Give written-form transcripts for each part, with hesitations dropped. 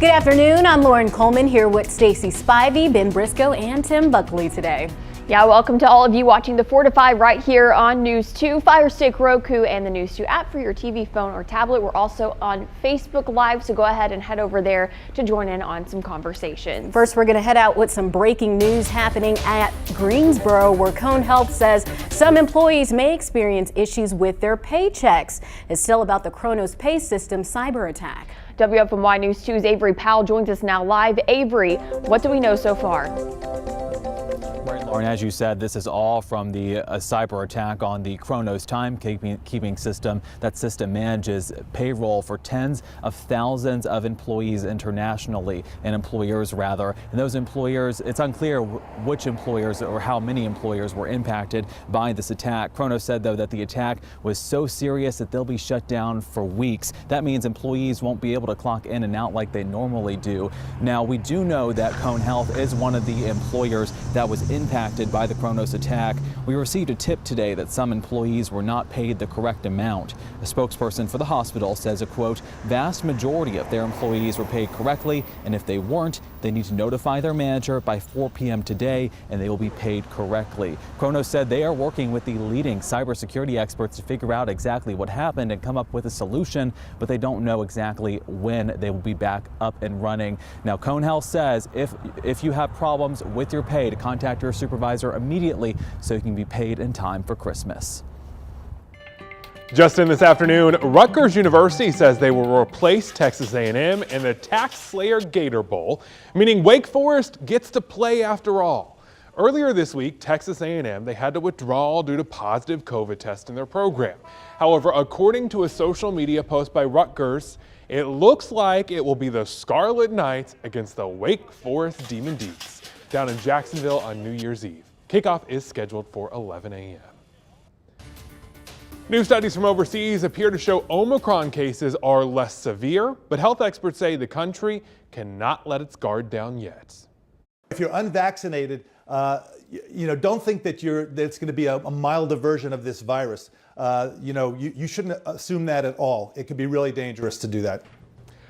Good afternoon. I'm Lauren Coleman here with Stacy Spivey, Ben Briscoe, and Tim Buckley today. Yeah, welcome to all of you watching the 4 to 5 right here on News 2, Fire Stick, Roku, and the News 2 app for your TV, phone, or tablet. We're also on Facebook Live, so go ahead and head over there to join in on some conversations. First, we're going to head out with some breaking news happening at Greensboro, where Cone Health says some employees may experience issues with their paychecks. It's still about the Kronos Pay System cyber attack. WFMY News 2's Avery Powell joins us now live. Avery, what do we know so far? Right, Lauren, as you said, this is all from the cyber attack on the Kronos timekeeping system. That system manages payroll for tens of thousands of employees internationally, and employers rather. And those employers, it's unclear which employers or how many employers were impacted by this attack. Kronos said, though, that the attack was so serious that they'll be shut down for weeks. That means employees won't be able to clock in and out like they normally do. Now, we do know that Cone Health is one of the employers that was impacted by the Kronos attack. We received a tip today that some employees were not paid the correct amount. A spokesperson for the hospital says a quote, vast majority of their employees were paid correctly, and if they weren't, they need to notify their manager by 4 p.m. today and they will be paid correctly. Kronos said they are working with the leading cybersecurity experts to figure out exactly what happened and come up with a solution, but they don't know exactly when they will be back up and running. Now, Cone Health says if you have problems with your pay, to contact your supervisor immediately so you can be paid in time for Christmas. Just in this afternoon, Rutgers University says they will replace Texas A&M in the Tax Slayer Gator Bowl, meaning Wake Forest gets to play after all. Earlier this week, Texas A&M, they had to withdraw due to positive COVID tests in their program. However, according to a social media post by Rutgers, it looks like it will be the Scarlet Knights against the Wake Forest Demon Deacs down in Jacksonville on New Year's Eve. Kickoff is scheduled for 11 a.m. New studies from overseas appear to show Omicron cases are less severe, but health experts say the country cannot let its guard down yet. If you're unvaccinated, don't think that it's going to be a milder version of this virus. You shouldn't assume that at all. It could be really dangerous to do that.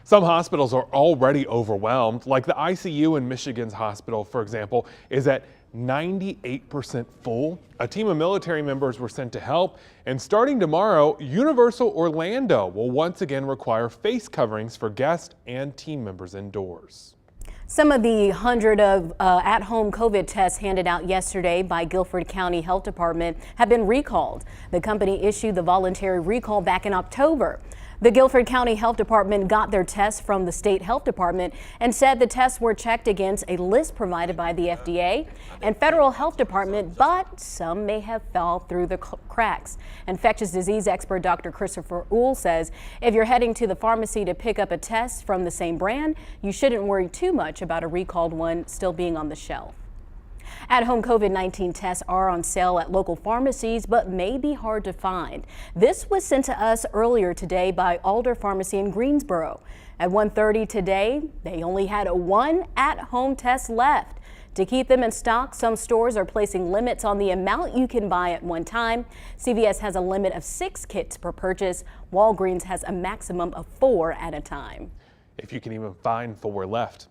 Some hospitals are already overwhelmed, like the ICU in Michigan's hospital, for example, is at 98% full. A team of military members were sent to help, and starting tomorrow, Universal Orlando will once again require face coverings for guests and team members indoors. Some of the 100 of at-home COVID tests handed out yesterday by Guilford County Health Department have been recalled. The company issued the voluntary recall back in October. The Guilford County Health Department got their tests from the state health department and said the tests were checked against a list provided by the FDA and federal health department, but some may have fell through the cracks. Infectious disease expert Dr. Christopher Uhl says if you're heading to the pharmacy to pick up a test from the same brand, you shouldn't worry too much about a recalled one still being on the shelf. At-home COVID-19 tests are on sale at local pharmacies, but may be hard to find. This was sent to us earlier today by Alder Pharmacy in Greensboro. At 1:30 today, they only had one at-home test left. To keep them in stock, some stores are placing limits on the amount you can buy at one time. CVS has a limit of 6 kits per purchase. Walgreens has a maximum of 4 at a time. If you can even find 4 left.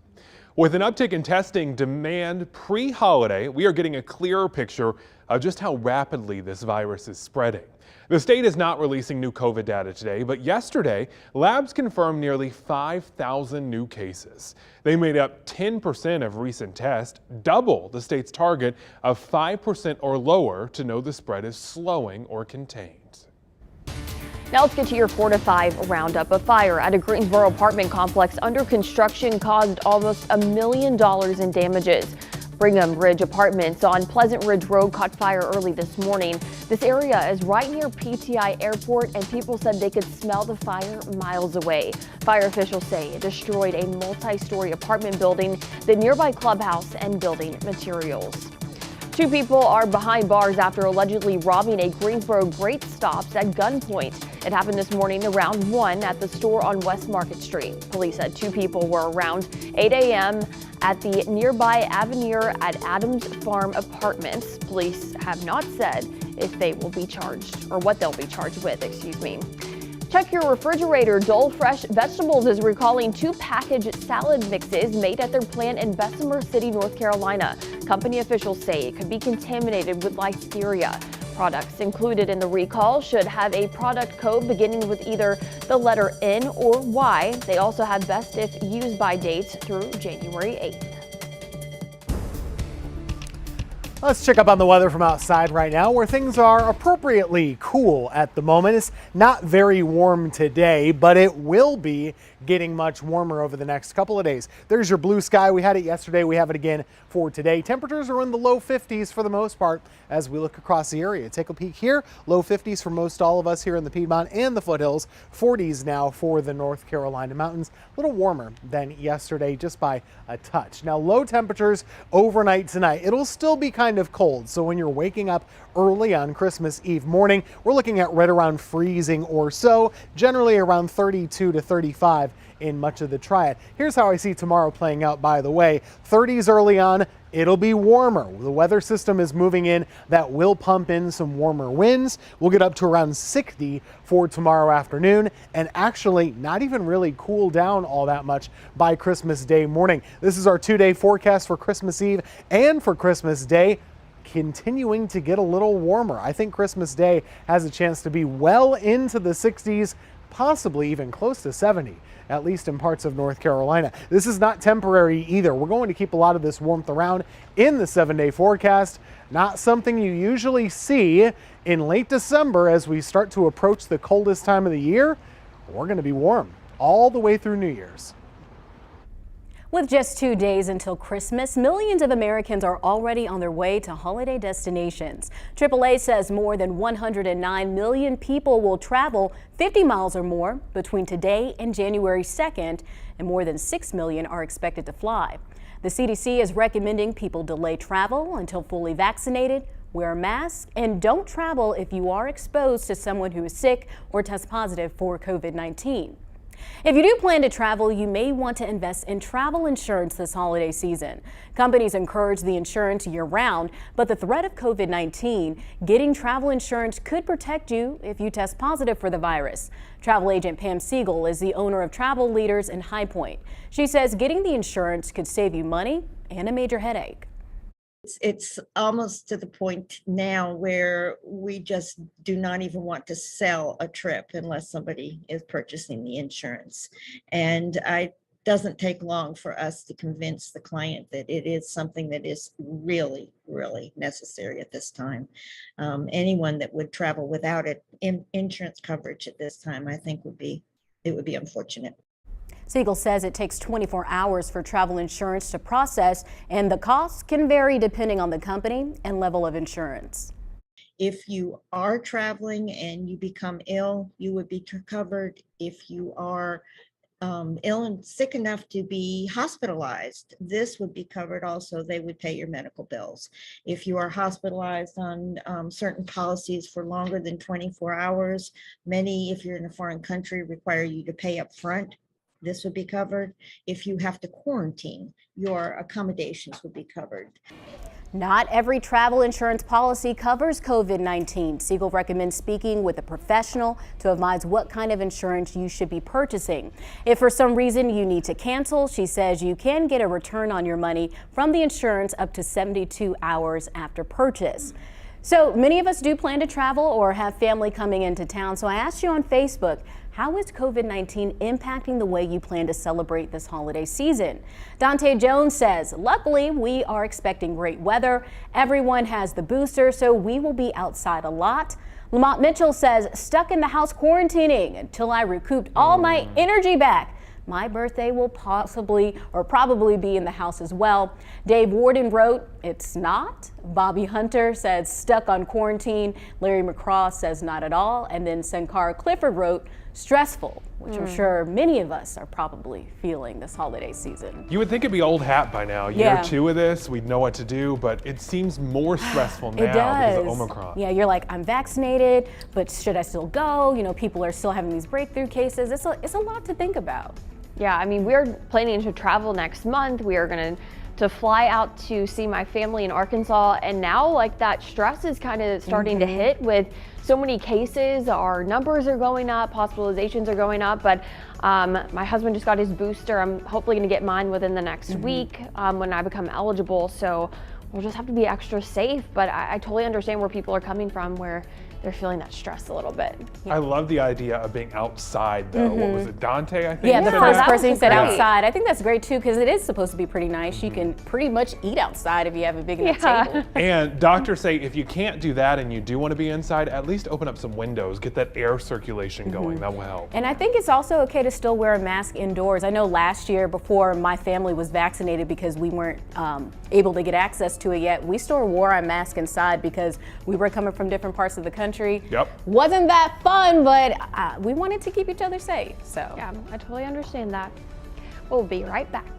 With an uptick in testing demand pre-holiday, we are getting a clearer picture of just how rapidly this virus is spreading. The state is not releasing new COVID data today, but yesterday, labs confirmed nearly 5,000 new cases. They made up 10% of recent tests, double the state's target of 5% or lower to know the spread is slowing or contained. Now let's get to your 4 to 5 roundup. A fire at a Greensboro apartment complex under construction caused almost $1 million in damages. Brigham Ridge Apartments on Pleasant Ridge Road caught fire early this morning. This area is right near PTI Airport, and people said they could smell the fire miles away. Fire officials say it destroyed a multi-story apartment building, the nearby clubhouse, and building materials. 2 people are behind bars after allegedly robbing a Greensboro Great Stops at gunpoint. It happened this morning around 1 at the store on West Market Street. Police said 2 people were around 8 a.m. at the nearby Avenir at Adams Farm Apartments. Police have not said if they will be charged or what they'll be charged with, Check your refrigerator. Dole Fresh Vegetables is recalling 2 packaged salad mixes made at their plant in Bessemer City, North Carolina. Company officials say it could be contaminated with listeria. Products included in the recall should have a product code beginning with either the letter N or Y. They also have best if used by dates through January 8th. Let's check up on the weather from outside right now, where things are appropriately cool at the moment. It's not very warm today, but it will be getting much warmer over the next couple of days. There's your blue sky. We had it yesterday. We have it again for today. Temperatures are in the low 50s for the most part as we look across the area. Take a peek here. Low 50s for most all of us here in the Piedmont and the foothills. 40s now for the North Carolina mountains. A little warmer than yesterday, just by a touch. Now, low temperatures overnight tonight. It'll still be kind of cold. So when you're waking up early on Christmas Eve morning, we're looking at right around freezing or so, generally around 32 to 35 in much of the triad. Here's how I see tomorrow playing out, by the way. 30s early on. It'll be warmer. The weather system is moving in that will pump in some warmer winds. We'll get up to around 60 for tomorrow afternoon, and actually not even really cool down all that much by Christmas Day morning. This is our 2-day forecast for Christmas Eve and for Christmas Day. Continuing to get a little warmer. I think Christmas Day has a chance to be well into the 60s, possibly even close to 70. At least in parts of North Carolina. This is not temporary either. We're going to keep a lot of this warmth around in the 7-day forecast. Not something you usually see in late December as we start to approach the coldest time of the year. We're going to be warm all the way through New Year's. With just 2 days until Christmas, millions of Americans are already on their way to holiday destinations. AAA says more than 109 million people will travel 50 miles or more between today and January 2nd, and more than 6 million are expected to fly. The CDC is recommending people delay travel until fully vaccinated, wear a mask, and don't travel if you are exposed to someone who is sick or tests positive for COVID-19. If you do plan to travel, you may want to invest in travel insurance this holiday season. Companies encourage the insurance year-round, but the threat of COVID-19, getting travel insurance could protect you if you test positive for the virus. Travel agent Pam Siegel is the owner of Travel Leaders in High Point. She says getting the insurance could save you money and a major headache. It's almost to the point now where we just do not even want to sell a trip unless somebody is purchasing the insurance. And it doesn't take long for us to convince the client that it is something that is really, really necessary at this time. Anyone that would travel without it, insurance coverage at this time, I think it would be unfortunate. Siegel says it takes 24 hours for travel insurance to process, and the costs can vary depending on the company and level of insurance. If you are traveling and you become ill, you would be covered. If you are ill and sick enough to be hospitalized, this would be covered also. They would pay your medical bills. If you are hospitalized on certain policies for longer than 24 hours, many, if you're in a foreign country, require you to pay up front. This would be covered. If you have to quarantine, your accommodations would be covered. Not every travel insurance policy covers COVID-19. Siegel recommends speaking with a professional to advise what kind of insurance you should be purchasing. If for some reason you need to cancel, she says you can get a return on your money from the insurance up to 72 hours after purchase. So many of us do plan to travel or have family coming into town. So I asked you on Facebook, how is COVID-19 impacting the way you plan to celebrate this holiday season? Dante Jones says, luckily, we are expecting great weather. Everyone has the booster, so we will be outside a lot. Lamont Mitchell says, stuck in the house quarantining until I recouped all my energy back. My birthday will probably be in the house as well. Dave Warden wrote, it's not. Bobby Hunter says, stuck on quarantine. Larry McCraw says, not at all. And then Sankara Clifford wrote, stressful, which I'm sure many of us are probably feeling this holiday season. You would think it'd be old hat by now. Year 2 of this, we'd know what to do, but it seems more stressful now because of Omicron. Yeah, you're like, I'm vaccinated, but should I still go? You know, people are still having these breakthrough cases. It's a lot to think about. Yeah, I mean, we're planning to travel next month. We are going to to fly out to see my family in Arkansas, and now like that stress is kind of starting to hit with so many cases. Our numbers are going up, hospitalizations are going up, but my husband just got his booster. I'm hopefully going to get mine within the next week when I become eligible, so we'll just have to be extra safe. But I totally understand where people are coming from, where they're feeling that stress a little bit. I love the idea of being outside though. What was it, Dante, I think? Yeah, the said first that? person who said great. outside. I think that's great too, because it is supposed to be pretty nice. You can pretty much eat outside if you have a big enough table. And doctors say if you can't do that and you do want to be inside, at least open up some windows, get that air circulation going. That will help. And I think it's also okay to still wear a mask indoors. I know last year, before my family was vaccinated, because we weren't able to get access to it yet, we still wore our mask inside because we were coming from different parts of the country. Yep. Wasn't that fun, but we wanted to keep each other safe. So Yeah, I totally understand that. We'll be right back.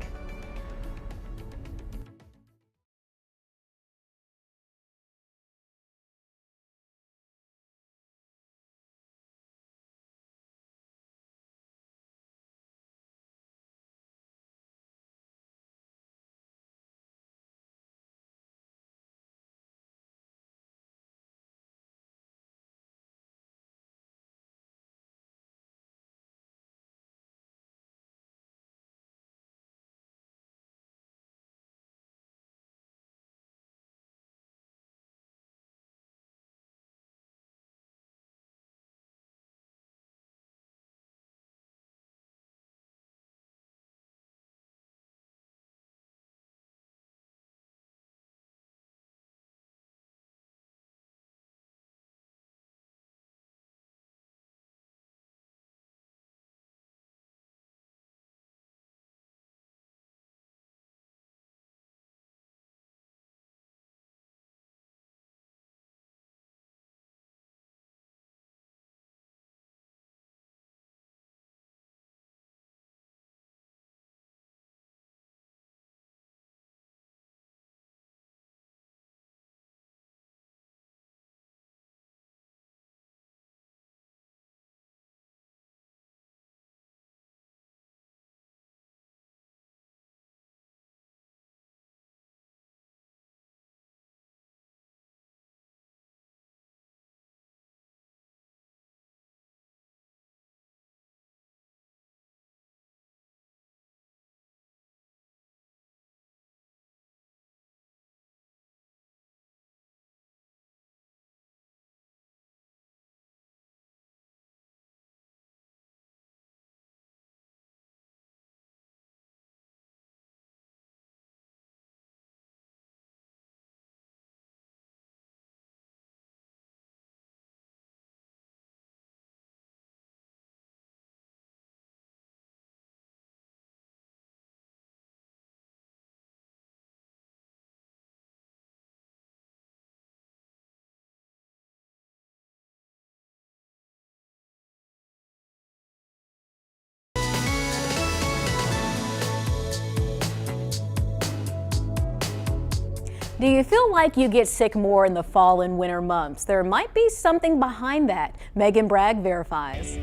do you feel like you get sick more in the fall and winter months? There might be something behind that. Megan Bragg verifies.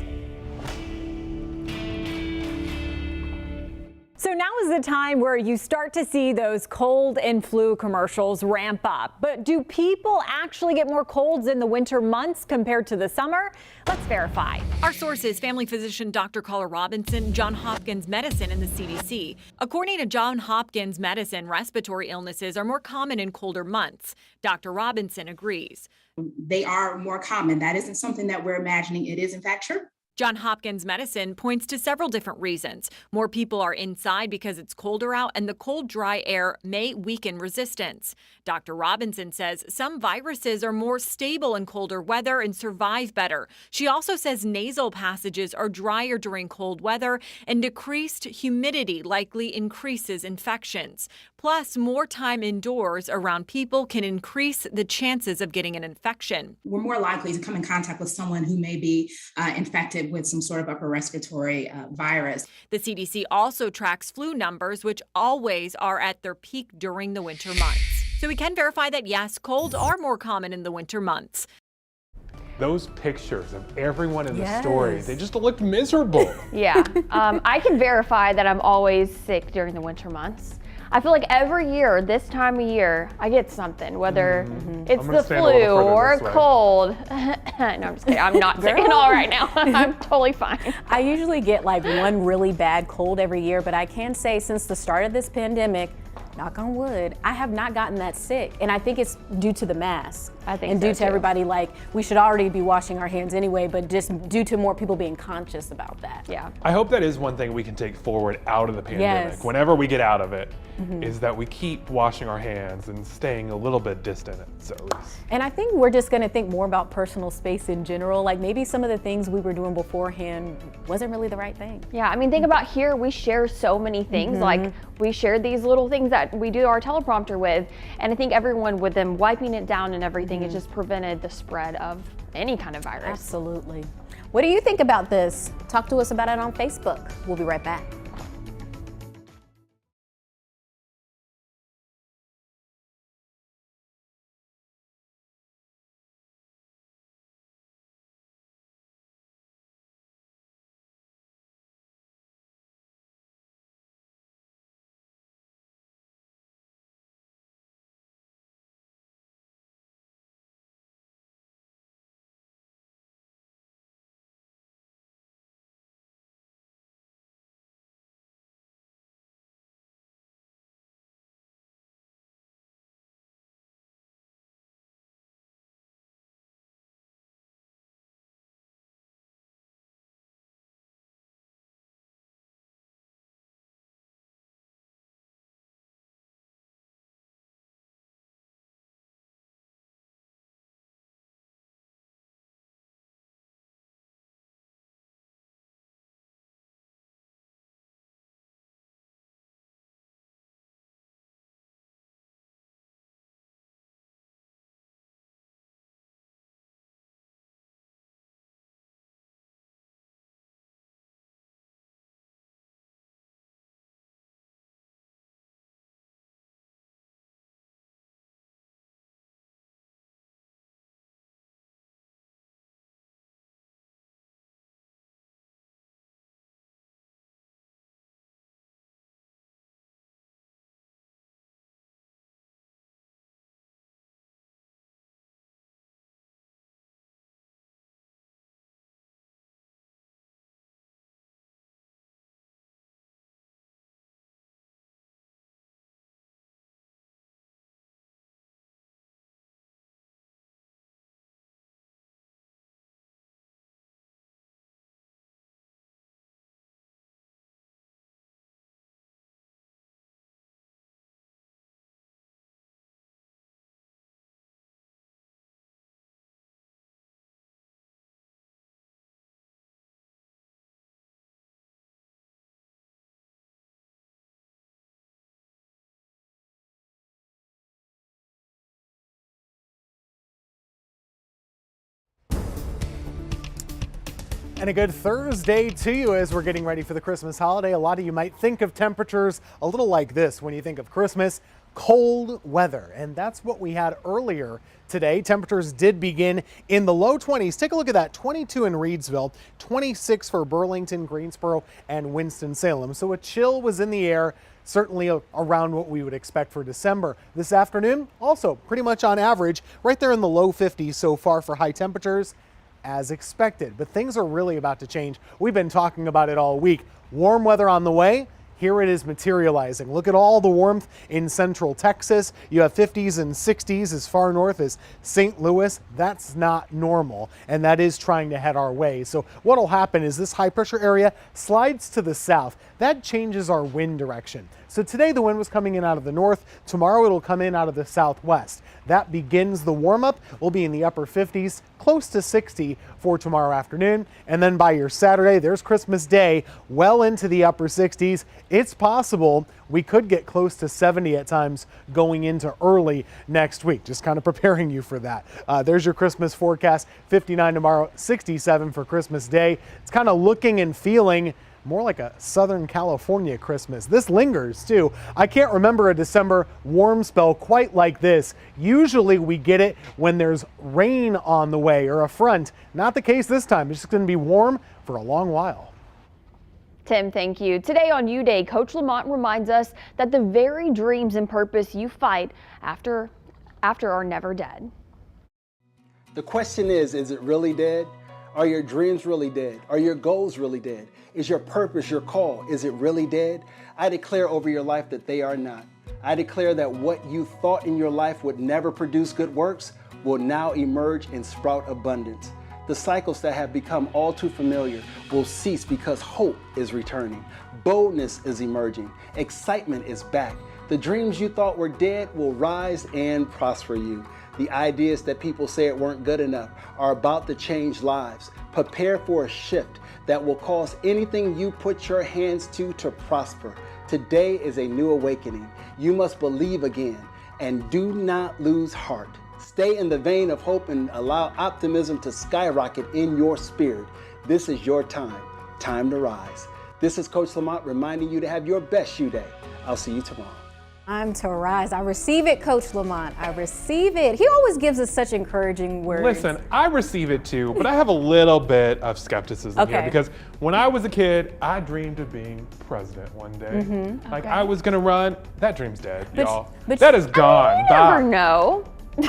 So now is the time where you start to see those cold and flu commercials ramp up. But do people actually get more colds in the winter months compared to the summer? Let's verify. Our source is family physician Dr. Carla Robinson, Johns Hopkins Medicine, and the CDC. According to Johns Hopkins Medicine, respiratory illnesses are more common in colder months. Dr. Robinson agrees. They are more common. That isn't something that we're imagining. It is in fact true. Johns Hopkins Medicine points to several different reasons. More people are inside because it's colder out, and the cold, dry air may weaken resistance. Dr. Robinson says some viruses are more stable in colder weather and survive better. She also says nasal passages are drier during cold weather, and decreased humidity likely increases infections. Plus, more time indoors around people can increase the chances of getting an infection. We're more likely to come in contact with someone who may be infected with some sort of upper respiratory virus. The CDC also tracks flu numbers, which always are at their peak during the winter months. So we can verify that, yes, colds are more common in the winter months. Those pictures of everyone in the story, they just looked miserable. Yeah, I can verify that I'm always sick during the winter months. I feel like every year, this time of year, I get something, whether it's the stand a little flu further or a this way. cold. No, I'm just kidding. I'm not sick at all right now. I'm totally fine. I usually get like one really bad cold every year, but I can say since the start of this pandemic, knock on wood, I have not gotten that sick. And I think it's due to the mask. I think and so, due to too. everybody, like, we should already be washing our hands anyway, but just due to more people being conscious about that. Yeah. I hope that is one thing we can take forward out of the pandemic, Yes. whenever we get out of it, is that we keep washing our hands and staying a little bit distant at least. And I think we're just going to think more about personal space in general. Like maybe some of the things we were doing beforehand wasn't really the right thing. Yeah, I mean, think about here, we share so many things. Like, we shared these little things that we do our teleprompter with, and I think everyone, with them wiping it down and everything, it just prevented the spread of any kind of virus. Absolutely. What do you think about this? Talk to us about it on Facebook. We'll be right back. And a good Thursday to you as we're getting ready for the Christmas holiday. A lot of you might think of temperatures a little like this when you think of Christmas, cold weather. And that's what we had earlier today. Temperatures did begin in the low 20s. Take a look at that, 22 in Reidsville, 26 for Burlington, Greensboro, and Winston-Salem. So a chill was in the air, certainly around what we would expect for December. This afternoon, also pretty much on average, right there in the low 50s so far for high temperatures, as expected. But things are really about to change. We've been talking about it all week. Warm weather on the way. Here it is materializing. Look at all the warmth in central Texas. You have 50s and 60s as far north as St. Louis. That's not normal, and that is trying to head our way. So what will happen is this high pressure area slides to the south. That changes our wind direction. So today the wind was coming in out of the north. Tomorrow it'll come in out of the southwest. That begins the warm up. We'll be in the upper 50s, close to 60 for tomorrow afternoon. And then by your Saturday, there's Christmas Day, well into the upper 60s. It's possible we could get close to 70 at times going into early next week. Just kind of preparing you for that. There's your Christmas forecast, 59 tomorrow, 67 for Christmas Day. It's kind of looking and feeling more like a Southern California Christmas. This lingers too. I can't remember a December warm spell quite like this. Usually we get it when there's rain on the way or a front. Not the case this time. It's just going to be warm for a long while. Tim, thank you. Today on U Day, Coach Lamont reminds us that the very dreams and purpose you fight after are never dead. The question is it really dead? Are your dreams really dead? Are your goals really dead? Is your purpose, your call, is it really dead? I declare over your life that they are not. I declare that what you thought in your life would never produce good works will now emerge and sprout abundance. The cycles that have become all too familiar will cease because hope is returning. Boldness is emerging. Excitement is back. The dreams you thought were dead will rise and prosper you. The ideas that people said weren't good enough are about to change lives. Prepare for a shift that will cause anything you put your hands to prosper. Today is a new awakening. You must believe again and do not lose heart. Stay in the vein of hope and allow optimism to skyrocket in your spirit. This is your time to rise. This is Coach Lamont reminding you to have your best U Day. I'll see you tomorrow. Time to rise. I receive it, Coach Lamont. I receive it. He always gives us such encouraging words. Listen, I receive it too, but I have a little bit of skepticism here because when I was a kid, I dreamed of being president one day. I was gonna run. That dream's dead, y'all. That is gone. You never know.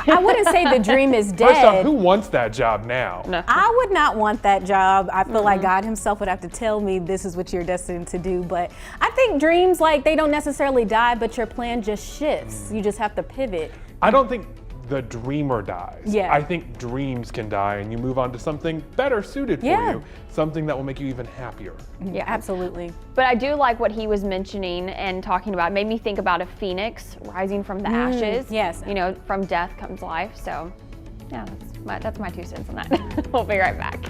I wouldn't say the dream is dead. First off, who wants that job now? No. I would not want that job. I feel like God himself would have to tell me this is what you're destined to do. But I think dreams, like, they don't necessarily die, but your plan just shifts. You just have to pivot. I don't think the dreamer dies. Yeah. I think dreams can die and you move on to something better suited for you, something that will make you even happier. Yeah, absolutely. But I do like what he was mentioning and talking about. It made me think about a phoenix rising from the ashes. Yes. You know, from death comes life. So, yeah, that's my 2 cents on that. We'll be right back.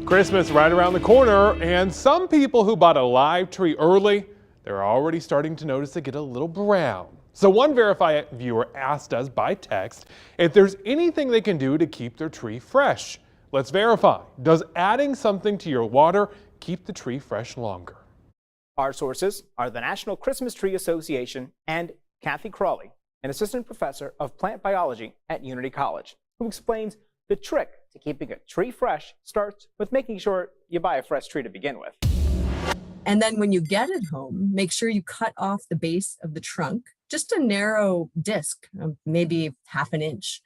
Christmas right around the corner, and some people who bought a live tree early, they're already starting to notice it get a little brown. So one Verify viewer asked us by text if there's anything they can do to keep their tree fresh. Let's verify. Does adding something to your water keep the tree fresh longer? Our sources are the National Christmas Tree Association and Kathy Crawley, an assistant professor of plant biology at Unity College, who explains the trick to keeping a tree fresh starts with making sure you buy a fresh tree to begin with. And then when you get it home, make sure you cut off the base of the trunk, just a narrow disc, maybe half an inch,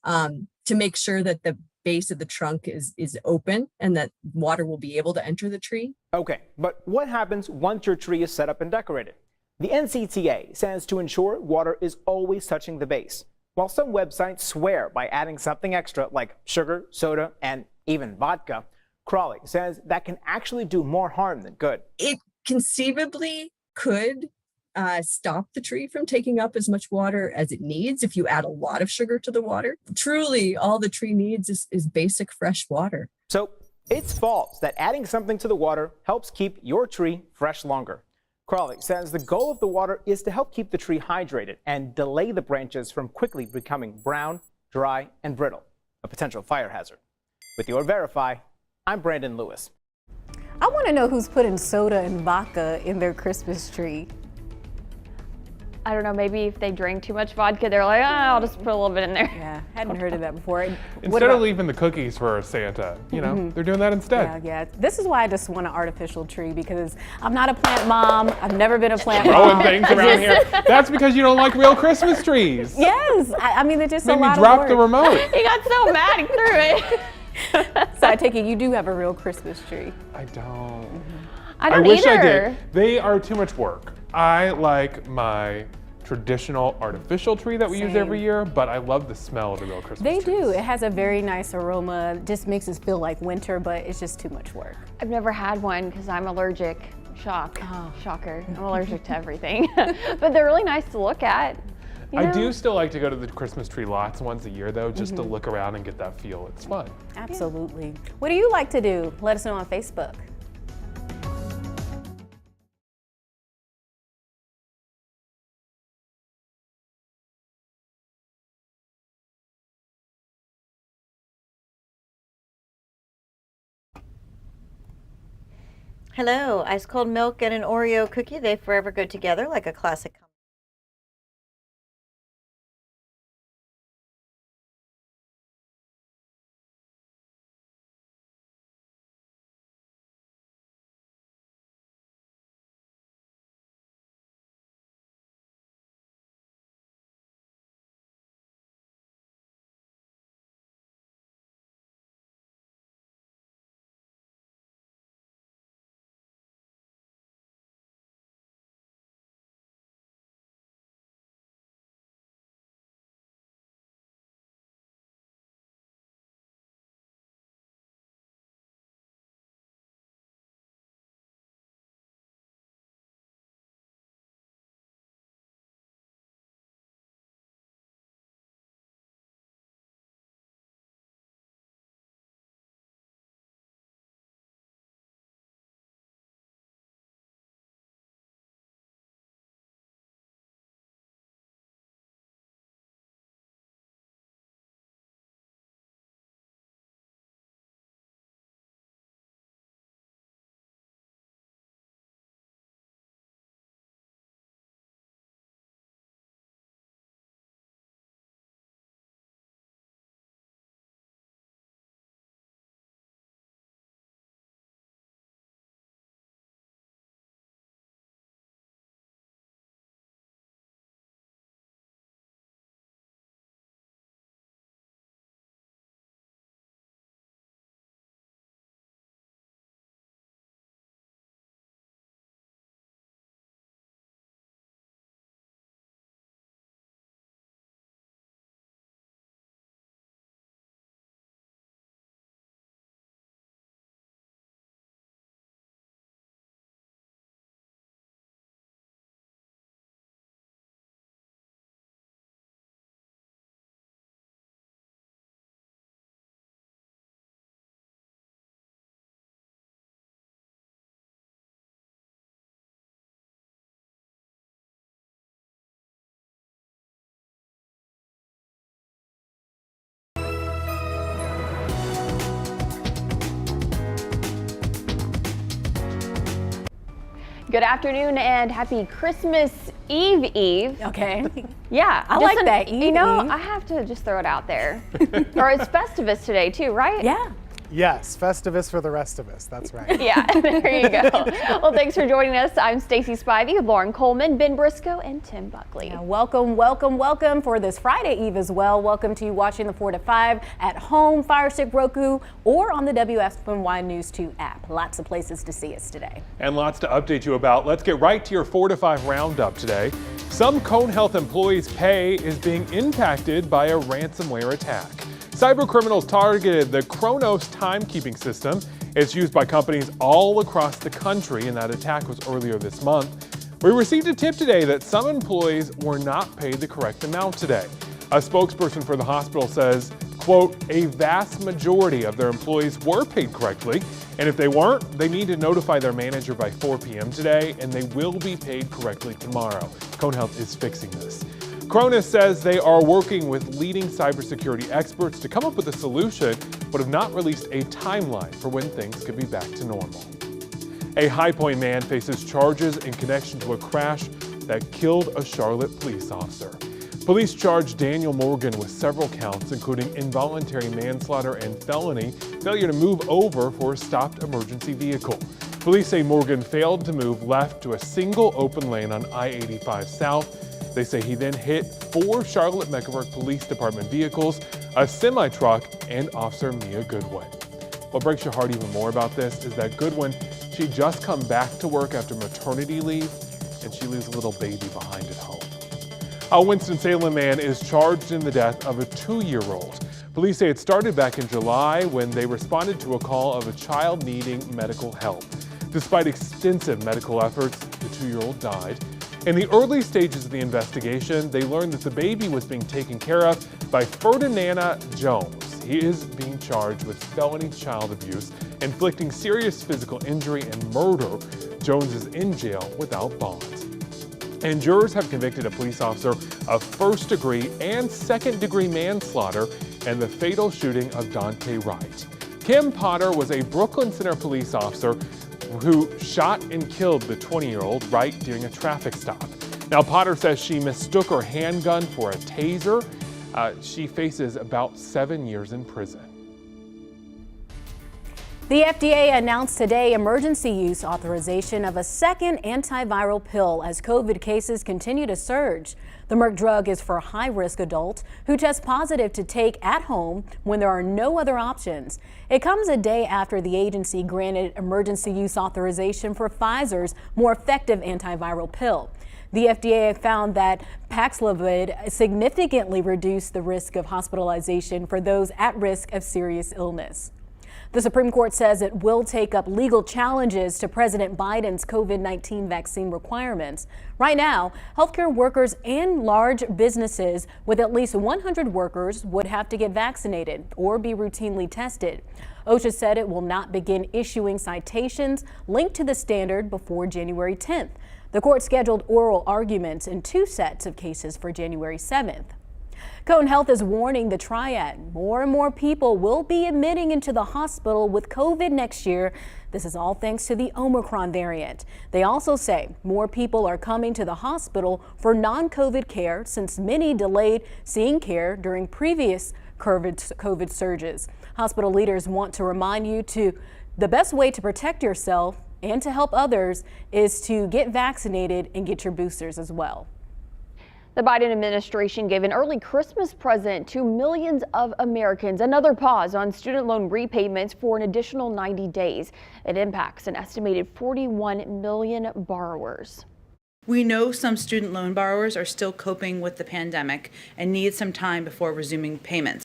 to make sure that the base of the trunk is open and that water will be able to enter the tree. Okay, but what happens once your tree is set up and decorated? The NCTA says to ensure water is always touching the base, while some websites swear by adding something extra like sugar, soda, and even vodka. Crawley says that can actually do more harm than good. It conceivably could stop the tree from taking up as much water as it needs if you add a lot of sugar to the water. Truly, all the tree needs is basic fresh water. So it's false that adding something to the water helps keep your tree fresh longer. Crawley says the goal of the water is to help keep the tree hydrated and delay the branches from quickly becoming brown, dry, and brittle, a potential fire hazard. With your Verify, I'm Brandon Lewis. I want to know who's putting soda and vodka in their Christmas tree. I don't know, maybe if they drank too much vodka, they're like, oh, I'll just put a little bit in there. Yeah, hadn't heard of that before. Instead of leaving the cookies for Santa, you know, they're doing that instead. Yeah. This is why I just want an artificial tree, because I'm not a plant mom. I've never been a plant Throwing mom. things around here. That's because you don't like real Christmas trees. Yes, I mean, they're just a Made me lot drop of the work. remote. He got so mad, he threw it. So I take it you do have a real Christmas tree. I don't. I don't wish either. I did. They are too much work. I like my traditional artificial tree that we use every year, but I love the smell of the real Christmas trees. They do. It has a very nice aroma. Just makes us feel like winter, but it's just too much work. I've never had one because I'm allergic. Shocker. I'm allergic to everything. But they're really nice to look at. I do still like to go to the Christmas tree lots once a year, though, just to look around and get that feel. It's fun. Absolutely. What do you like to do? Let us know on Facebook. Hello, ice cold milk and an Oreo cookie. They forever go together like a classic Good afternoon and happy Christmas Eve. Okay. Yeah. I like that. You know, I have to just throw it out there. Or it's Festivus today too, right? Yeah. Yes, Festivus for the rest of us. That's right. Yeah, there you go. Well, thanks for joining us. I'm Stacey Spivey, Lauren Coleman, Ben Briscoe, and Tim Buckley. Yeah, welcome for this Friday Eve as well. Welcome to you watching the 4 to 5 at home, Fire Stick, Roku, or on the WFMY News 2 app. Lots of places to see us today. And lots to update you about. Let's get right to your 4 to 5 roundup today. Some Cone Health employees' pay is being impacted by a ransomware attack. Cyber criminals targeted the Kronos timekeeping system. It's used by companies all across the country, and that attack was earlier this month. We received a tip today that some employees were not paid the correct amount today. A spokesperson for the hospital says, quote, a vast majority of their employees were paid correctly, and if they weren't, they need to notify their manager by 4 p.m. today, and they will be paid correctly tomorrow. Cone Health is fixing this. Kronos says they are working with leading cybersecurity experts to come up with a solution, but have not released a timeline for when things could be back to normal. A High Point man faces charges in connection to a crash that killed a Charlotte police officer. Police charged Daniel Morgan with several counts, including involuntary manslaughter and felony failure to move over for a stopped emergency vehicle. Police say Morgan failed to move left to a single open lane on I-85 South. They say he then hit 4 Charlotte-Mecklenburg Police Department vehicles, a semi-truck, and Officer Mia Goodwin. What breaks your heart even more about this is that Goodwin, she just come back to work after maternity leave, and she leaves a little baby behind at home. A Winston-Salem man is charged in the death of a 2-year-old. Police say it started back in July when they responded to a call of a child needing medical help. Despite extensive medical efforts, the 2-year-old died. In the early stages of the investigation, they learned that the baby was being taken care of by Ferdinand Jones. He is being charged with felony child abuse, inflicting serious physical injury, and murder. Jones is in jail without bond. And jurors have convicted a police officer of first-degree and second-degree manslaughter in the fatal shooting of Dante Wright. Kim Potter was a Brooklyn Center police officer who shot and killed the 20-year-old Wright during a traffic stop. Now, Potter says she mistook her handgun for a taser. She faces about 7 years in prison. The FDA announced today emergency use authorization of a second antiviral pill as COVID cases continue to surge. The Merck drug is for high-risk adults who test positive to take at home when there are no other options. It comes a day after the agency granted emergency use authorization for Pfizer's more effective antiviral pill. The FDA found that Paxlovid significantly reduced the risk of hospitalization for those at risk of serious illness. The Supreme Court says it will take up legal challenges to President Biden's COVID-19 vaccine requirements. Right now, healthcare workers and large businesses with at least 100 workers would have to get vaccinated or be routinely tested. OSHA said it will not begin issuing citations linked to the standard before January 10th. The court scheduled oral arguments in 2 sets of cases for January 7th. Cone Health is warning the triad. More and more people will be admitting into the hospital with COVID next year. This is all thanks to the Omicron variant. They also say more people are coming to the hospital for non-COVID care since many delayed seeing care during previous COVID surges. Hospital leaders want to remind you the best way to protect yourself and to help others is to get vaccinated and get your boosters as well. The Biden administration gave an early Christmas present to millions of Americans. Another pause on student loan repayments for an additional 90 days. It impacts an estimated 41 million borrowers. We know some student loan borrowers are still coping with the pandemic and need some time before resuming payments.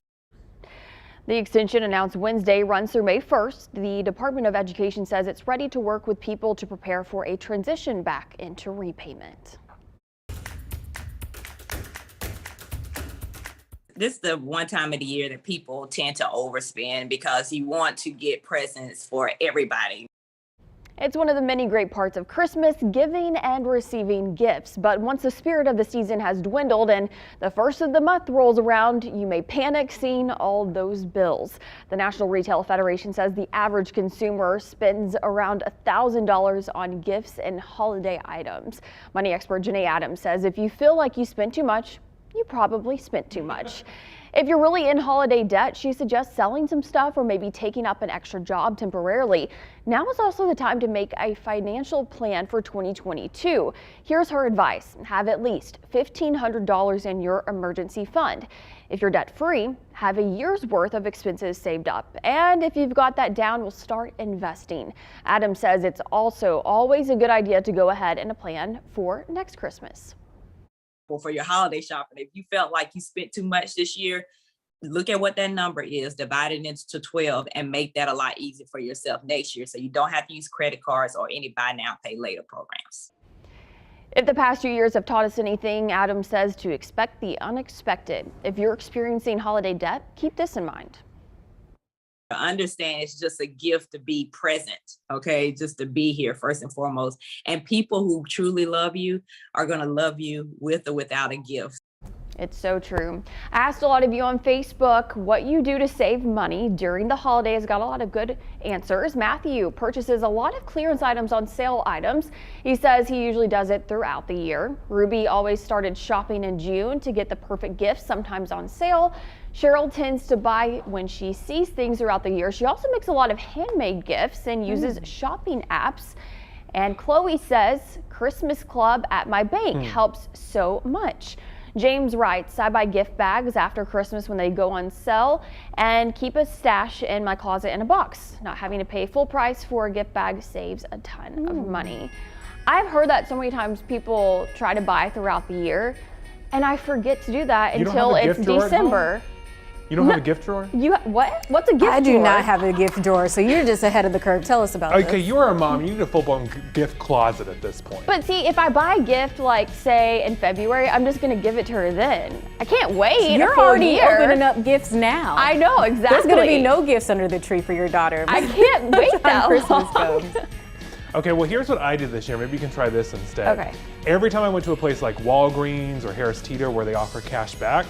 The extension announced Wednesday runs through May 1st. The Department of Education says it's ready to work with people to prepare for a transition back into repayment. This is the one time of the year that people tend to overspend because you want to get presents for everybody. It's one of the many great parts of Christmas, giving and receiving gifts. But once the spirit of the season has dwindled and the first of the month rolls around, you may panic seeing all those bills. The National Retail Federation says the average consumer spends around $1,000 on gifts and holiday items. Money expert Janae Adams says if you feel like you spent too much, you probably spent too much. If you're really in holiday debt, she suggests selling some stuff or maybe taking up an extra job temporarily. Now is also the time to make a financial plan for 2022. Here's her advice. Have at least $1,500 in your emergency fund. If you're debt-free, have a year's worth of expenses saved up. And if you've got that down, we'll start investing. Adams says it's also always a good idea to go ahead and plan for next Christmas. For your holiday shopping, if you felt like you spent too much this year, look at what that number is, divide it into 12 and make that a lot easier for yourself next year so you don't have to use credit cards or any buy now, pay later programs. If the past few years have taught us anything, Adams says to expect the unexpected. If you're experiencing holiday debt, keep this in mind. Understand it's just a gift to be present, okay? Just to be here first and foremost. And people who truly love you are going to love you with or without a gift. It's so true. I asked a lot of you on Facebook what you do to save money during the holidays. Got a lot of good answers. Matthew purchases a lot of clearance items on sale items. He says he usually does it throughout the year. Ruby always started shopping in June to get the perfect gift, sometimes on sale. Cheryl tends to buy when she sees things throughout the year. She also makes a lot of handmade gifts and uses shopping apps. And Chloe says Christmas Club at my bank helps so much. James writes, I buy gift bags after Christmas when they go on sale and keep a stash in my closet in a box. Not having to pay full price for a gift bag saves a ton of money. I've heard that so many times people try to buy throughout the year and I forget to do that until it's December. You don't have a gift drawer? What? What's a gift drawer? I do not have a gift drawer, so you're just ahead of the curve. Tell us about this. Okay, you're a mom. You need a full-blown gift closet at this point. But see, if I buy a gift, like say in February, I'm just gonna give it to her then. I can't wait. You're already opening up gifts now. I know, exactly. There's gonna be no gifts under the tree for your daughter. I can't wait that Christmas comes. Okay, well, here's what I did this year. Maybe you can try this instead. Okay. Every time I went to a place like Walgreens or Harris Teeter where they offer cash back,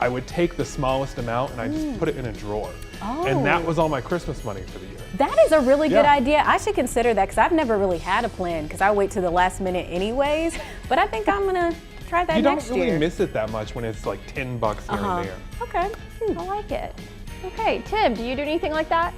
I would take the smallest amount and I just put it in a drawer. Oh. And that was all my Christmas money for the year. That is a really good idea. I should consider that because I've never really had a plan because I wait to the last minute anyways. But I think I'm gonna try that next year. You don't really miss it that much when it's like $10 here and there. Okay, I like it. Okay, Tim, do you do anything like that?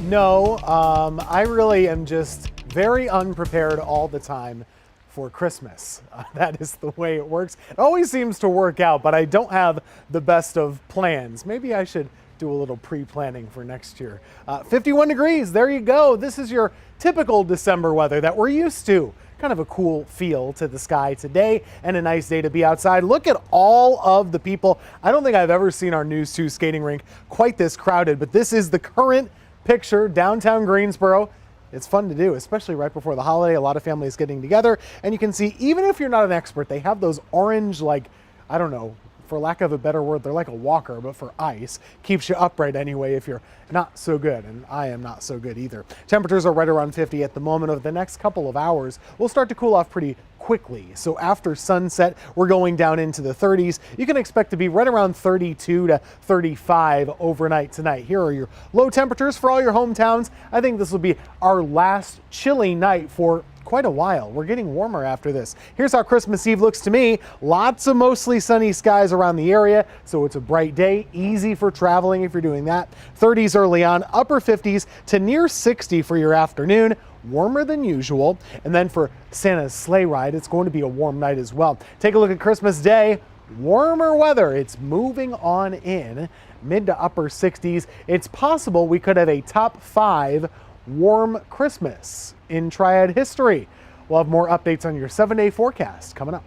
No, I really am just very unprepared all the time for Christmas. That is the way it works. It always seems to work out, but I don't have the best of plans. Maybe I should do a little pre-planning for next year. 51 degrees, there you go. This is your typical December weather that we're used to. Kind of a cool feel to the sky today and a nice day to be outside. Look at all of the people. I don't think I've ever seen our News 2 skating rink quite this crowded, but this is the current picture downtown Greensboro. It's fun to do, especially right before the holiday. A lot of families getting together. And you can see, even if you're not an expert, they have those orange, like, I don't know, for lack of a better word, they're like a walker, but for ice. Keeps you upright anyway if you're not so good, and I am not so good either. Temperatures are right around 50 at the moment. Over the next couple of hours, we'll start to cool off pretty quickly. So after sunset, we're going down into the 30s. You can expect to be right around 32 to 35 overnight tonight. Here are your low temperatures for all your hometowns. I think this will be our last chilly night for quite a while. We're getting warmer after this. Here's how Christmas Eve looks to me. Lots of mostly sunny skies around the area, so it's a bright day, easy for traveling if you're doing that. 30s early on, upper 50s to near 60 for your afternoon. Warmer than usual. And then for Santa's sleigh ride, it's going to be a warm night as well. Take a look at Christmas Day. Warmer weather. It's moving on in. Mid to upper 60s. It's possible we could have a top 5 warm Christmas in Triad history. We'll have more updates on your 7-day forecast coming up.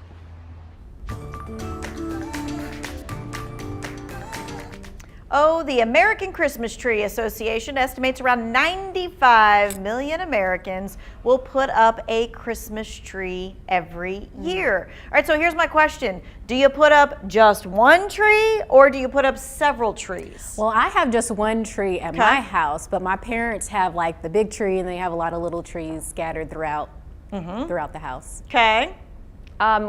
Oh, the American Christmas Tree Association estimates around 95 million Americans will put up a Christmas tree every year. All right, so here's my question. Do you put up just one tree or do you put up several trees? Well, I have just one tree at my house, but my parents have like the big tree and they have a lot of little trees scattered throughout the house. Okay.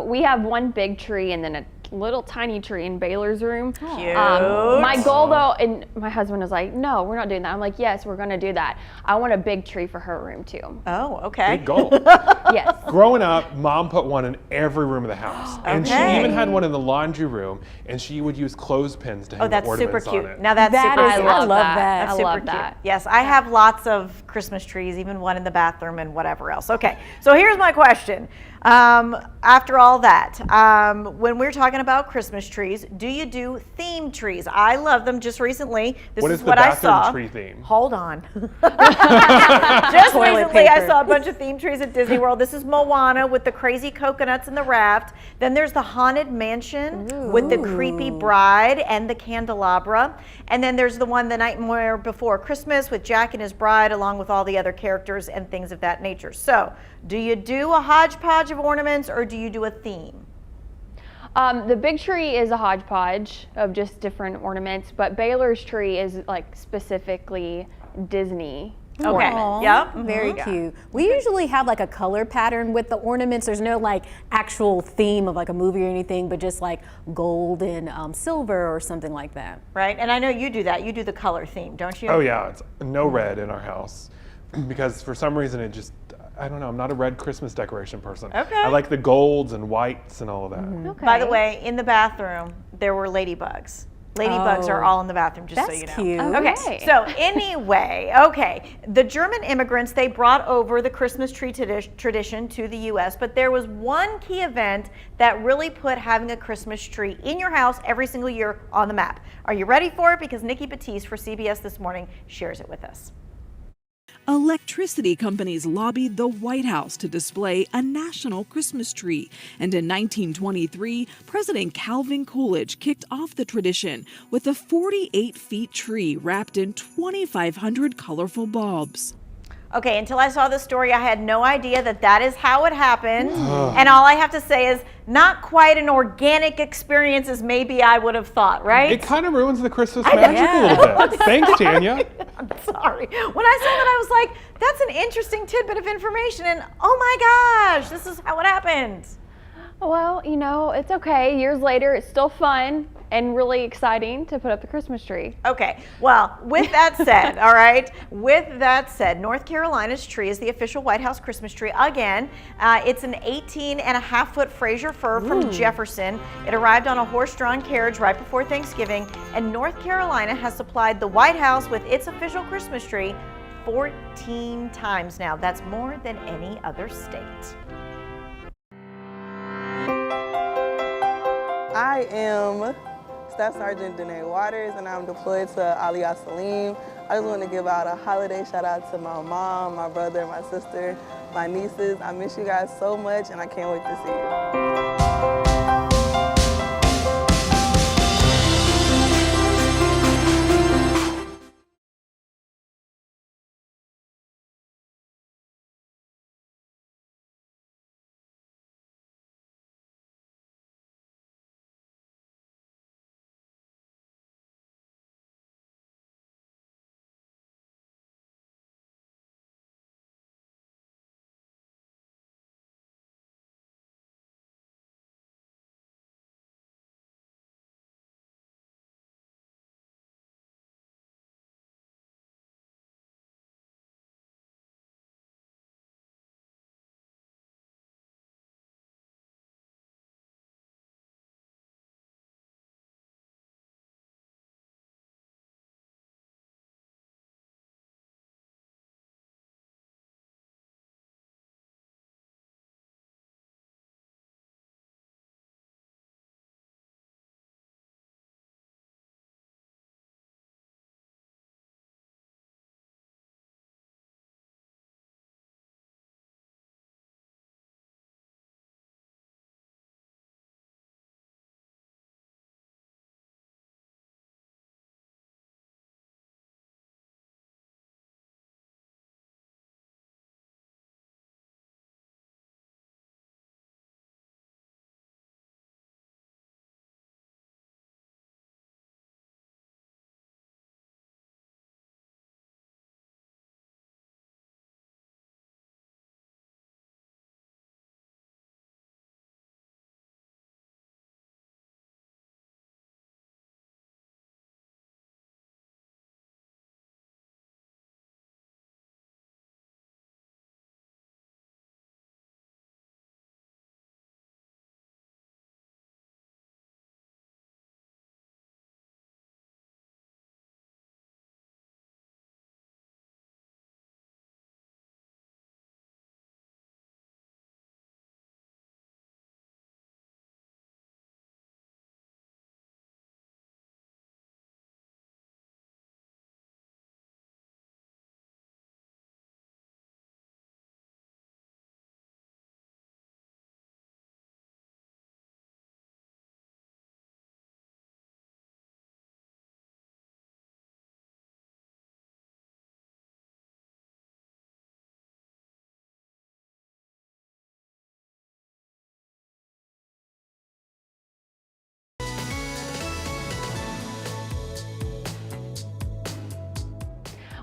We have one big tree and then a little tiny tree in Baylor's room. Cute. My goal though, and my husband was like, no, we're not doing that. I'm like, yes, we're gonna do that. I want a big tree for her room too. Oh, okay. Big goal. Yes. Growing up, Mom put one in every room of the house. And she even had one in the laundry room, and she would use clothespins to hang that's ornaments super cute. on it. Now that's super cute. I love that. That's I super love cute. that. Yes, I have lots of Christmas trees, even one in the bathroom and whatever else. Okay, so here's my question. After all that, when we're talking about Christmas trees, do you do theme trees? I love them. Just recently, this What is is what the I bathroom saw. tree theme? Hold on. Just Toilet recently, I paper. saw a bunch of theme trees at Disney World. This is Moana with the crazy coconuts and the raft. Then there's the Haunted Mansion with the creepy bride and the candelabra. And then there's the one the Nightmare Before Christmas with Jack and his bride, along with all the other characters and things of that nature. So, do you do a hodgepodge of ornaments or do you do a theme? The big tree is a hodgepodge of just different ornaments, but Baylor's tree is like specifically Disney. Okay. Aw, Yep. Very cute. We usually have like a color pattern with the ornaments. There's no like actual theme of like a movie or anything, but just like gold and silver or something like that. Right. And I know you do that. You do the color theme, don't you? Oh yeah, it's no red in our house because for some reason it just, I don't know, I'm not a red Christmas decoration person. Okay. I like the golds and whites and all of that. Okay. By the way, in the bathroom, there were ladybugs. Ladybugs are all in the bathroom, just so you know. That's cute. Okay, so anyway, the German immigrants, they brought over the Christmas tree tradition to the U.S., but there was one key event that really put having a Christmas tree in your house every single year on the map. Are you ready for it? Because Nikki Batiste for CBS This Morning shares it with us. Electricity companies lobbied the White House to display a national Christmas tree. And in 1923, President Calvin Coolidge kicked off the tradition with a 48-foot tree wrapped in 2,500 colorful bulbs. Okay, until I saw this story, I had no idea that that is how it happened. And all I have to say is not quite an organic experience as maybe I would have thought, right? It kind of ruins the Christmas magic a little bit. Thanks, Tanya. I'm sorry. When I saw that, I was like, that's an interesting tidbit of information. And oh my gosh, this is how it happened. Well, you know, it's okay. Years later, it's still fun and really exciting to put up the Christmas tree. Okay, well, with that said, all right, with that said, North Carolina's tree is the official White House Christmas tree again. It's an 18.5-foot Fraser fir from Jefferson. It arrived on a horse-drawn carriage right before Thanksgiving, and North Carolina has supplied the White House with its official Christmas tree 14 times now. That's more than any other state. I am Staff Sergeant Danae Waters, and I'm deployed to Aliyah Salim. I just want to give out a holiday shout out to my mom, my brother, my sister, my nieces. I miss you guys so much, and I can't wait to see you.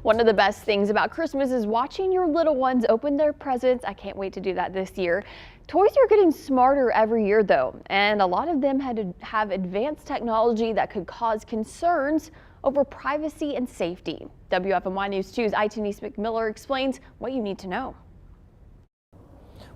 One of the best things about Christmas is watching your little ones open their presents. I can't wait to do that this year. Toys are getting smarter every year though, and a lot of them had to have advanced technology that could cause concerns over privacy and safety. WFMY News 2's Denise McMiller explains what you need to know.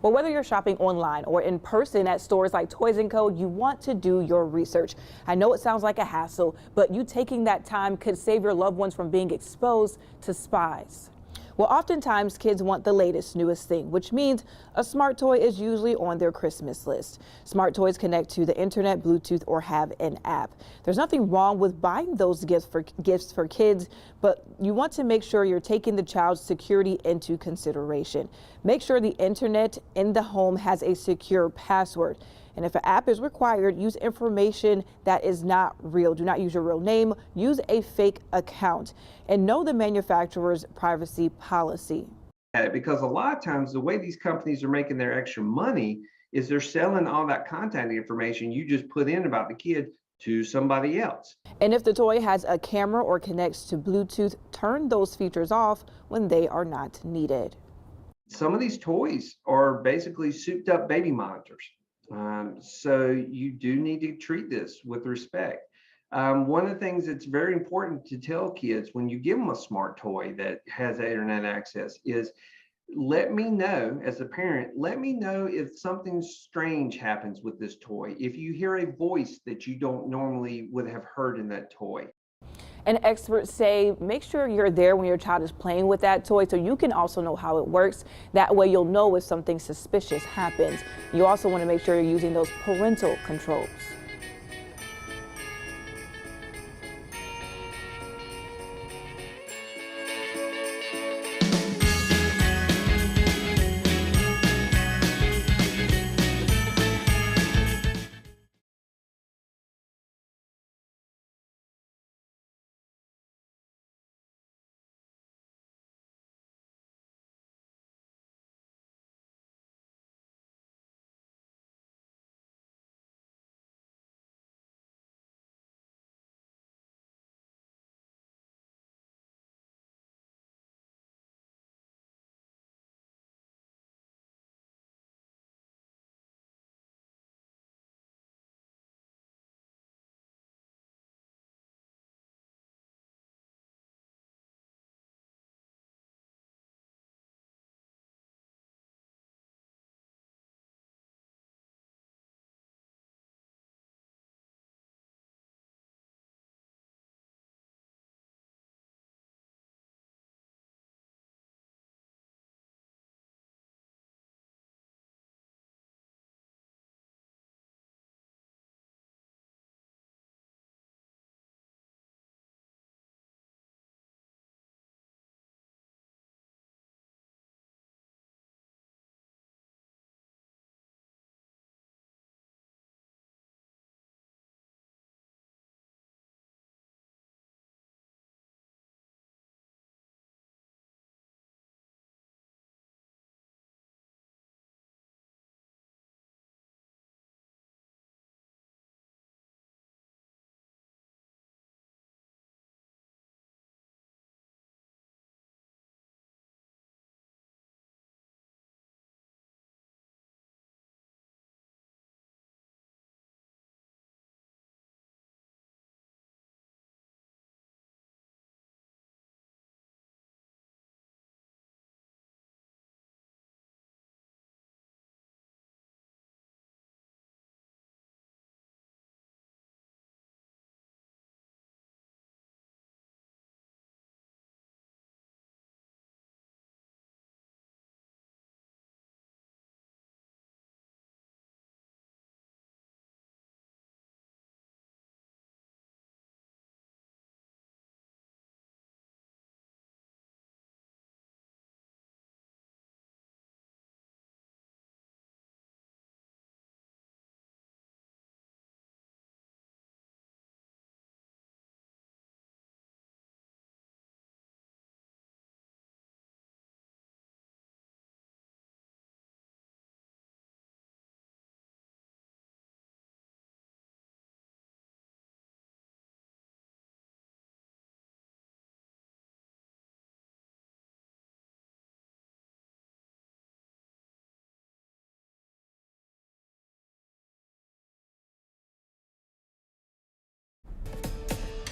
Well, whether you're shopping online or in person at stores like Toys & Co, you want to do your research. I know it sounds like a hassle, but you taking that time could save your loved ones from being exposed to spies. Well, oftentimes kids want the latest, newest thing, which means a smart toy is usually on their Christmas list. Smart toys connect to the internet, Bluetooth, or have an app. There's nothing wrong with buying those gifts for kids, but you want to make sure you're taking the child's security into consideration. Make sure the internet in the home has a secure password. And if an app is required, use information that is not real. Do not use your real name. Use a fake account and know the manufacturer's privacy policy. Because a lot of times the way these companies are making their extra money is they're selling all that contact information you just put in about the kid to somebody else. And if the toy has a camera or connects to Bluetooth, turn those features off when they are not needed. Some of these toys are basically souped up baby monitors. So you do need to treat this with respect. One of the things that's very important to tell kids when you give them a smart toy that has internet access is let me know, as a parent, let me know if something strange happens with this toy. If you hear a voice that you don't normally would have heard in that toy. And experts say make sure you're there when your child is playing with that toy so you can also know how it works. That way you'll know if something suspicious happens. You also want to make sure you're using those parental controls.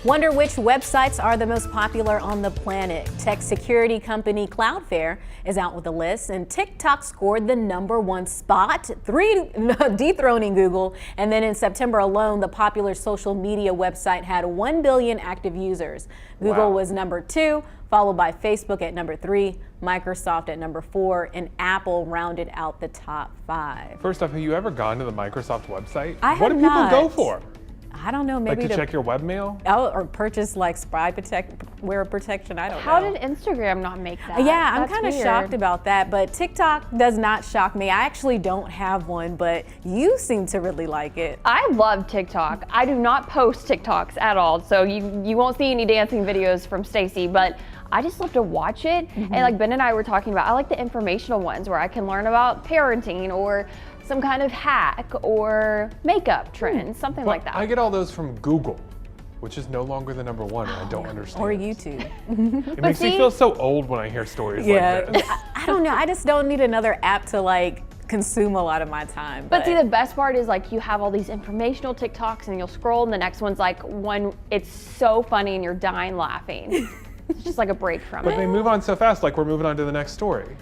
Wonder which websites are the most popular on the planet? Tech security company Cloudflare is out with a list, and TikTok scored the #1 spot, dethroning Google. And then in September alone, the popular social media website had 1 billion active users. Google was #2, followed by Facebook at #3, Microsoft at #4, and Apple rounded out the top 5. First off, have you ever gone to the Microsoft website? I What have do people go not. for? I don't know, maybe Like to check your webmail? Oh, or purchase like wear protection, I don't know. How did Instagram not make that? Yeah, I'm That's kind of weird. shocked about that, but TikTok does not shock me. I actually don't have one, but you seem to really like it. I love TikTok. I do not post TikToks at all, so you won't see any dancing videos from Stacy, but I just love to watch it. And like Ben and I were talking about, I like the informational ones where I can learn about parenting or some kind of hack or makeup trends, something like that. I get all those from Google, which is no longer the #1, and I don't understand. Or YouTube. It makes me feel so old when I hear stories like this. I don't know. I just don't need another app to like consume a lot of my time. But see, the best part is like you have all these informational TikToks and you'll scroll and the next one's like it's so funny and you're dying laughing. It's just like a break from it. But they move on so fast, like we're moving on to the next story.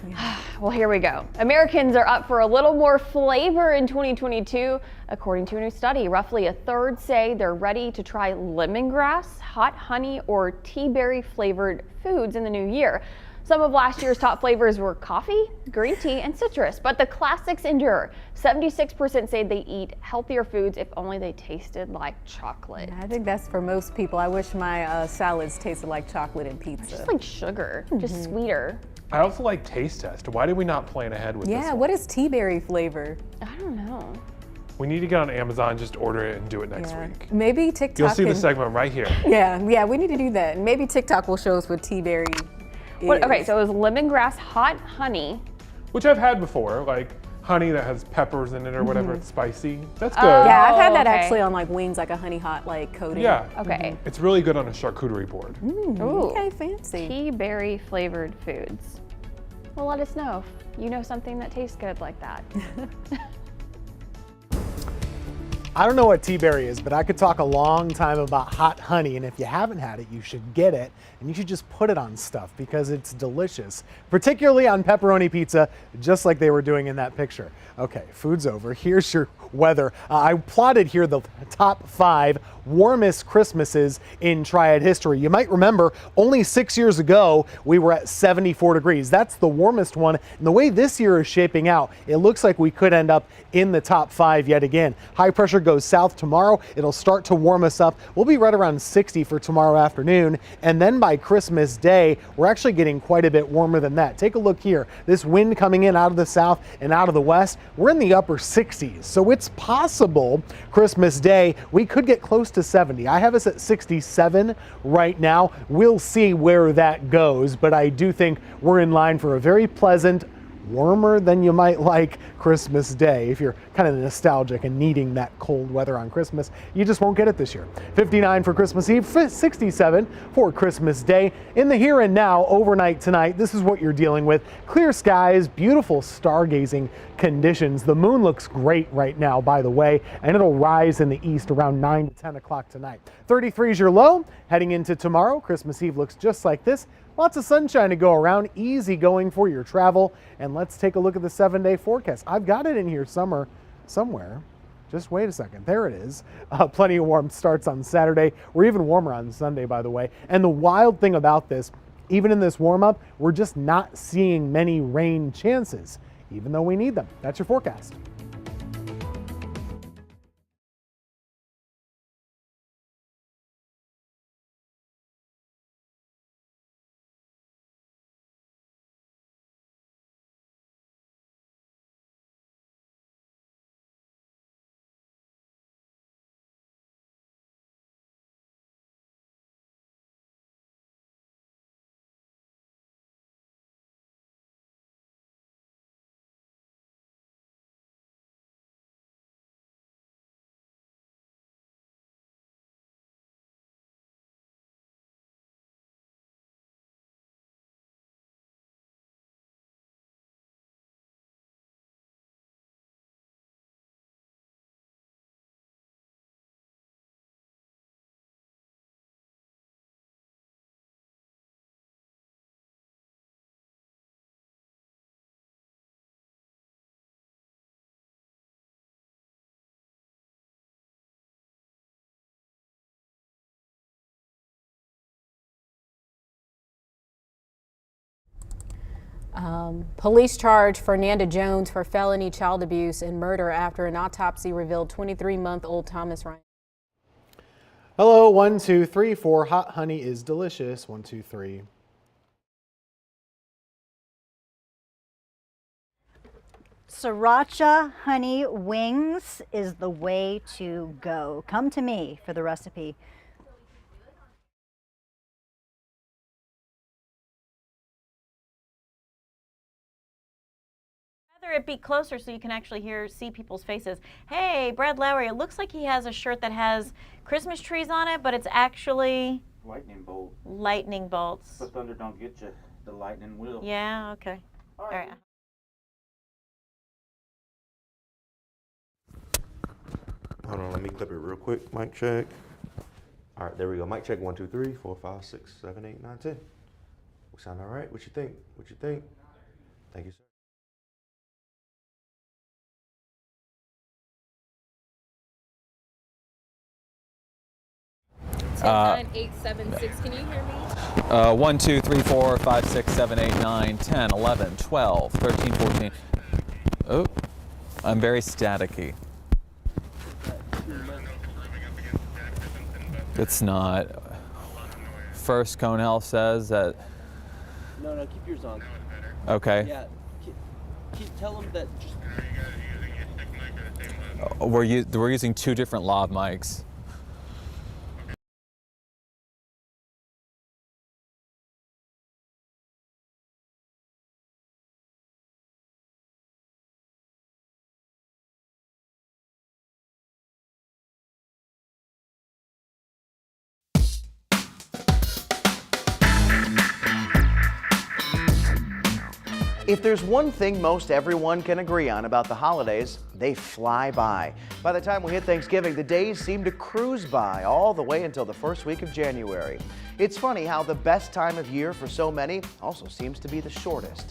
Well, here we go. Americans are up for a little more flavor in 2022. According to a new study, roughly a third say they're ready to try lemongrass, hot honey, or tea berry flavored foods in the new year. Some of last year's top flavors were coffee, green tea, and citrus, but the classics endure. 76% say they eat healthier foods if only they tasted like chocolate. I think that's for most people. I wish my salads tasted like chocolate and pizza. Just like sugar, just sweeter. I also like taste test. Why did we not plan ahead with this Yeah, one? what is tea berry flavor? I don't know. We need to get on Amazon, just order it and do it next Yeah. week. Maybe TikTok You'll see the can- segment right here. Yeah, we need to do that. And maybe TikTok will show us what tea berry is. Okay, so it was lemongrass hot honey. Which I've had before, like honey that has peppers in it or whatever, it's spicy. That's good. Yeah, I've had that okay. actually on like wings, like a honey hot like coating. Yeah. Okay. It's really good on a charcuterie board. Ooh. Okay, fancy. Tea berry flavored foods. Well, let us know if you know something that tastes good like that. I don't know what tea berry is, but I could talk a long time about hot honey, and if you haven't had it, you should get it, and you should just put it on stuff because it's delicious, particularly on pepperoni pizza, just like they were doing in that picture. Okay, food's over. Here's your weather. I plotted here the top 5 warmest Christmases in Triad history. You might remember only 6 years ago, we were at 74 degrees. That's the warmest one. And the way this year is shaping out, it looks like we could end up in the top 5 yet again. High pressure goes south tomorrow. It'll start to warm us up. We'll be right around 60 for tomorrow afternoon. And then by Christmas Day, we're actually getting quite a bit warmer than that. Take a look here. This wind coming in out of the south and out of the west, we're in the upper 60s. So it's possible Christmas Day, we could get close to 70. I have us at 67 right now. We'll see where that goes, but I do think we're in line for a very pleasant, warmer than you might like Christmas Day. If you're kind of nostalgic and needing that cold weather on Christmas, you just won't get it this year. 59 for Christmas Eve, 67 for Christmas Day. In the here and now, overnight tonight, this is what you're dealing with. Clear skies, beautiful stargazing conditions. The moon looks great right now, by the way, and it'll rise in the east around 9 to 10 o'clock tonight. 33 is your low. Heading into tomorrow, Christmas Eve looks just like this. Lots of sunshine to go around, easy going for your travel. And let's take a look at the 7-day forecast. I've got it in here somewhere. Just wait a second. There it is. Plenty of warm starts on Saturday. We're even warmer on Sunday, by the way. And the wild thing about this, even in this warm up, we're just not seeing many rain chances, even though we need them. That's your forecast. Police charge Fernanda Jones for felony child abuse and murder after an autopsy revealed 23-month-old Thomas Ryan. Hello, 1, 2, 3, 4. Hot honey is delicious. 1, 2, 3. Sriracha honey wings is the way to go. Come to me for the recipe. It be closer so you can actually see people's faces. Hey, Brad Lowry, it looks like he has a shirt that has Christmas trees on it, but it's actually lightning bolt. Lightning bolts. The thunder don't get you, the lightning will. Yeah, okay. All right. Hold on, let me clip it real quick. Mic check. All right, there we go. Mic check. 1, 2, 3, 4, 5, 6, 7, 8, 9, 10. We sound all right? What you think? What you think? Thank you, sir. 9, 8, 7, 6. Can you hear me? 1, 2, 3, 4, 5, 6, 7, 8, 9, 10, 11, 12, 13, 14. Oh, I'm very staticky. It's not. First Cone Health says that. No, keep yours on. Okay. Yeah, tell them that. Just... We're using 2 different lav mics. If there's one thing most everyone can agree on about the holidays, they fly by. By the time we hit Thanksgiving, the days seem to cruise by all the way until the first week of January. It's funny how the best time of year for so many also seems to be the shortest.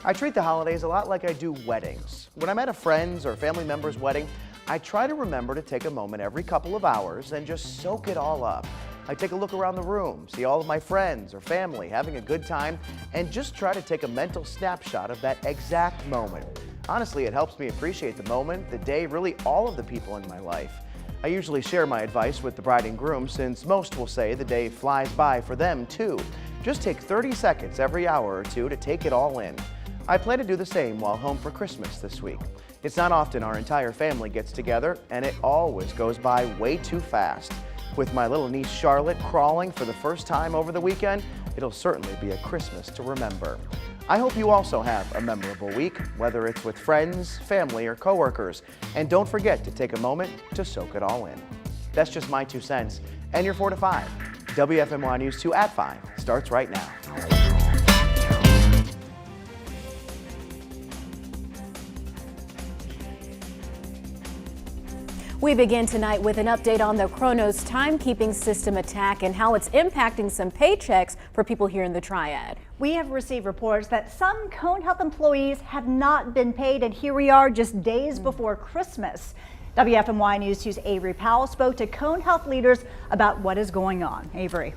I treat the holidays a lot like I do weddings. When I'm at a friend's or family member's wedding, I try to remember to take a moment every couple of hours and just soak it all up. I take a look around the room, see all of my friends or family having a good time, and just try to take a mental snapshot of that exact moment. Honestly, it helps me appreciate the moment, the day, really all of the people in my life. I usually share my advice with the bride and groom since most will say the day flies by for them too. Just take 30 seconds every hour or two to take it all in. I plan to do the same while home for Christmas this week. It's not often our entire family gets together, and it always goes by way too fast. With my little niece Charlotte crawling for the first time over the weekend, it'll certainly be a Christmas to remember. I hope you also have a memorable week, whether it's with friends, family, or coworkers. And don't forget to take a moment to soak it all in. That's just my 2 cents. And your 4 to 5. WFMY News 2 at 5 starts right now. We begin tonight with an update on the Kronos timekeeping system attack and how it's impacting some paychecks for people here in the Triad. We have received reports that some Cone Health employees have not been paid, and here we are just days before Christmas. WFMY News 2's Avery Powell spoke to Cone Health leaders about what is going on. Avery.